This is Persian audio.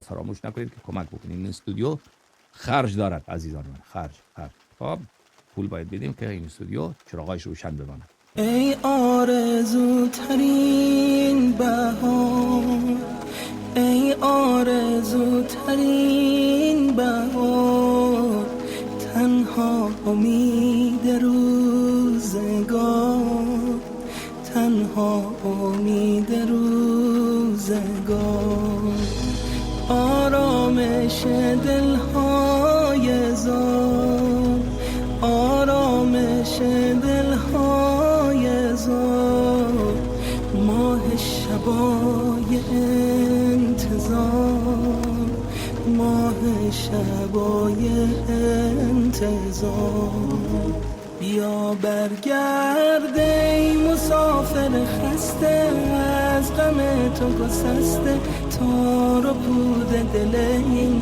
فراموش نکنید که کمک بکنید. این استودیو خرج دارد عزیزان من، خرج. خب پول باید بدیم که این استودیو چراغایش روشن بمانه. ای آرزوترین بهار، ای آرزوترین بهار، تنها امید روزگار، تنها امید روزگار، آرامش دلهای زار، آرامش دلهای زار، ماه شبای انتظار، ماه شبای انتظار. بیا برگرد ای مسافر خسته، از غم تو گسسته، تار و پود دل این